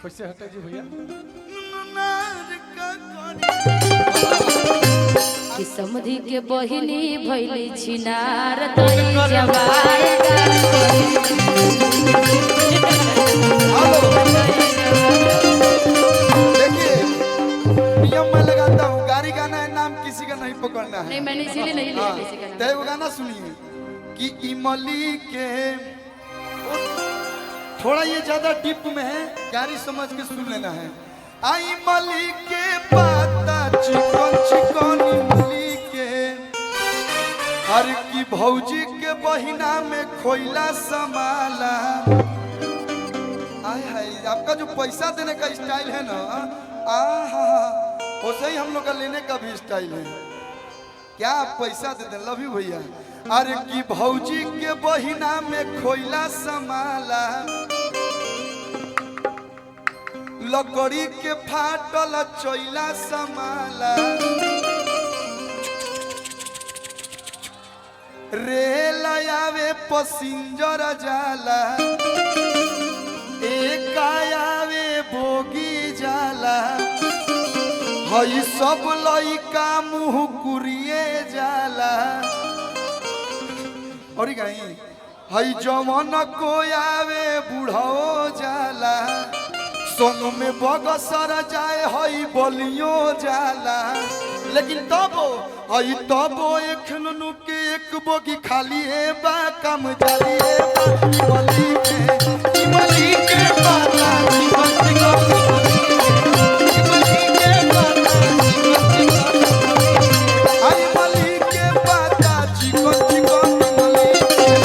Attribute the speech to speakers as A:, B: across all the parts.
A: कैसे हटे जी भैया
B: कि समधी के बहिनी भइली छिनार तई जवार
A: देखिए नियम मैं लगाता हूँ गाड़ी गाना है नाम किसी का नहीं पकड़ना है
B: नहीं मैंने इसीलिए नहीं लिया किसी का नाम।
A: वो गाना सुनिए कि इमली के थोड़ा ये ज्यादा डीप में है गाड़ी समझ के सुन लेना है। आई मली के पाता चिकन चिकन इमली के हर की भौजी के बहिना में खोइला समाला। आय हाय आपका जो पैसा देने का स्टाइल है ना वैसे ही हम लोग का लेने का भी स्टाइल है। क्या आप पैसा देते लव यू भैया। अरे की भौजी के बहिना में खोइला समाला लकड़ी के फाटल चोइला समाला रेल आवे पसिंजर जाला एक आवे बोगी जाला हई सब लइका मुँह कुरिए जाला और कहीं हई जवन को आवे बुढ़ाओ जाला संग में बगसर जाए हई बलियो जाला लेकिन तब हई तब एक नु के एक बोगी खाली है बा कम जाली है बली के पाता आई बली के पाता चिकन चिकन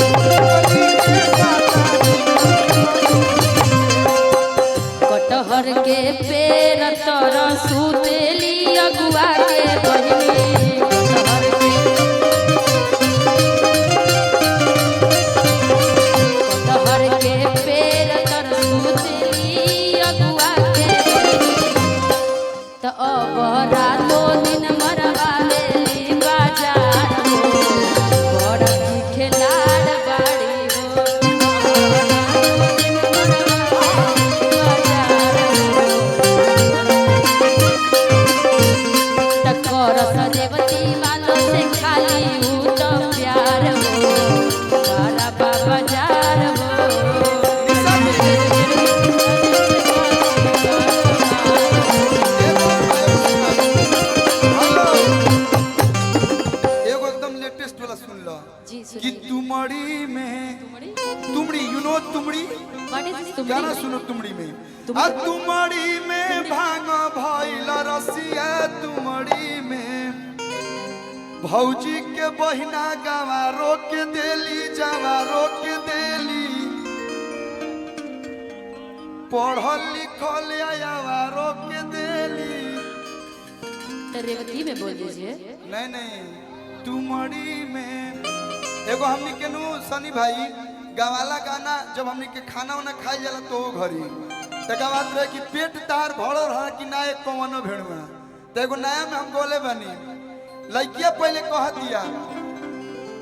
B: कटहर के पेड़ तर सुतेली अगुआ के बहिनी कटहर के पेड़ तर सुतेली अगुआ के बहिनी तो अब रातो दिन मरवा लेली बाजार हो बड़ खिलाड़ बाड़ी हो देवती मानो से खाली हूँ तो प्यार हो तारा बाबा जार हो
A: एगो एकदम लेटेस्ट वाला सुन लो कि तुमड़ी में तुमड़ी यू नो तुमड़ी गाना सुनो तुमड़ी में आ तुमड़ी में भांग भइल रसिया तुमड़ी में भौजी के बहिना गवारो के देली जवारो के देली पढ़ल लिखल आवारो के देली
B: तो रेवती में बोल दीजिए
A: नहीं तुमड़ी में एगो हमनी के नु सनी भाई गवाला गाना जब हमनी के खाना वाना खाई जाला तो घरी तका बात रहे कि पेट तार भरल रहा कि ना एक कवनो भेड़वा तो एगो नया में हम बोले बनी लड़किया पहले कह दिया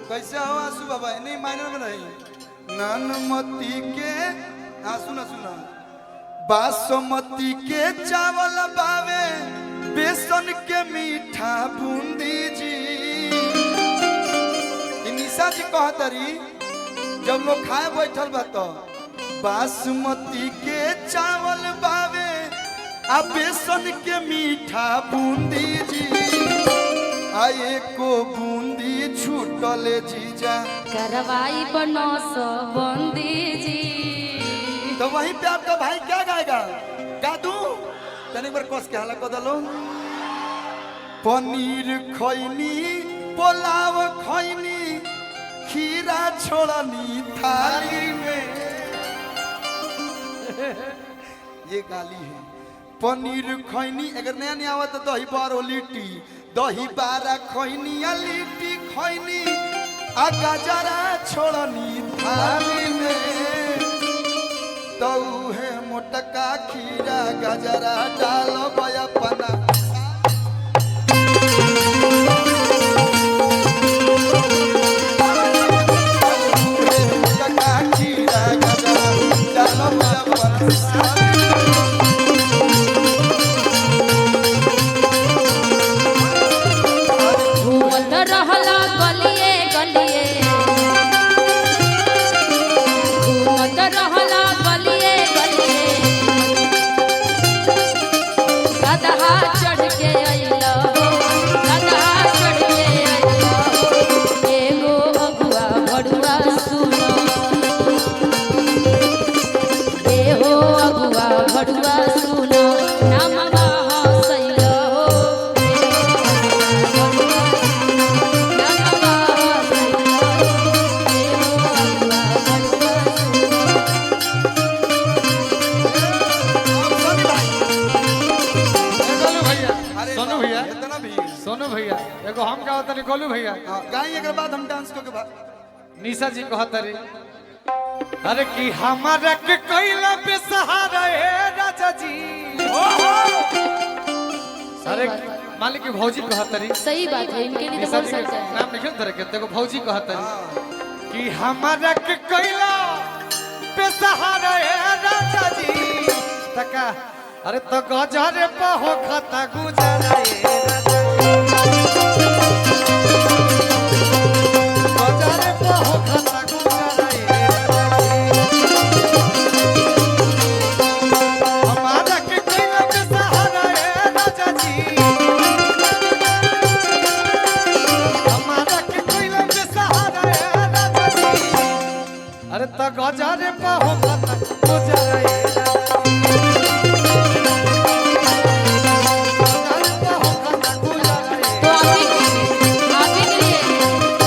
A: कैसे हो आंसू बाबा नहीं मायने में रही नानमती के सुना बासमती के चावल बावे बेसन के मीठा बूंदी जी निशा जी कहतरी जब लोग खाए बैठल बा तो बासमती के चावल बावे आ बेसन के मीठा बूंदी जी आए को बूंदी छूटल जीजा
B: करवाई बनो सो बंदी जी
A: तो वहीं पे आपका भाई क्या गाएगा गा दूं तनिक बार कस के हाला कर दलो पनीर खैनी पुलाव खैनी खीरा छोड़नी थाली में ये गाली है पनीर खैनी अगर नया नहीं आवा तो दही बारो लिट्टी दही बारा खैनी या लिट्टी खैनी आ गजरा छोड़नी थाली में तो है मोटका खीरा गजरा डालो बया पना मोटका खीरा गजरा डालो बया पना
B: हो अगुआ भड़ुआ सुनो नामवा हसैल हो नामवा हसैल हो अगुआ भड़ुआ
C: गोलू भैया
A: अरे
C: सोनू भैया
A: इतना भी
C: सोनू भैया एगो हम का होता गोलू भैया
A: गाई एक बाद हम डांस को के बाद
C: निशा जी कहता रे अरे कि हमारा के कोइला पे सहारा है राजा जी अरे मालिक की भौजी कहता रे
B: सही बात है इनके लिए तो
C: निशा
B: बोल
C: जी के
B: सकते हैं
C: नाम लिखल धरे के देखो भौजी कहता रे कि हमारा के कोइला पे सहारा है राजा जी तका अरे तो गजरे पे हो खता गुजरा है राजा जी गजरे पे हो खता गुजरा है हमारा के कोइला पे सहारा है राजा जी हमारा के कोइला पे सहारा है राजा जी अरे तो गजरे पे हो खता गुजरा है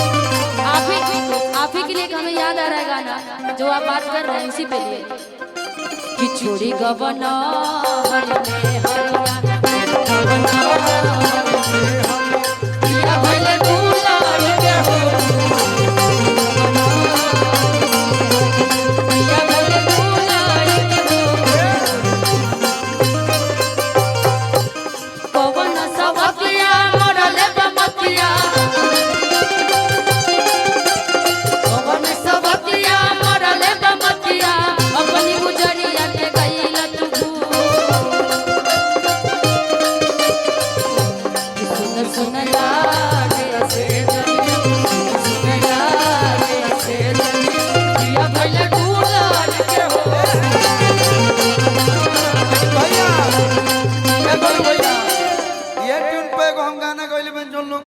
B: तो आप ही के लिए हमें याद आ रहा है गाना जो आप बात कर रहे हैं इसी पे लिए कि छोड़ी गवना हर में हरिया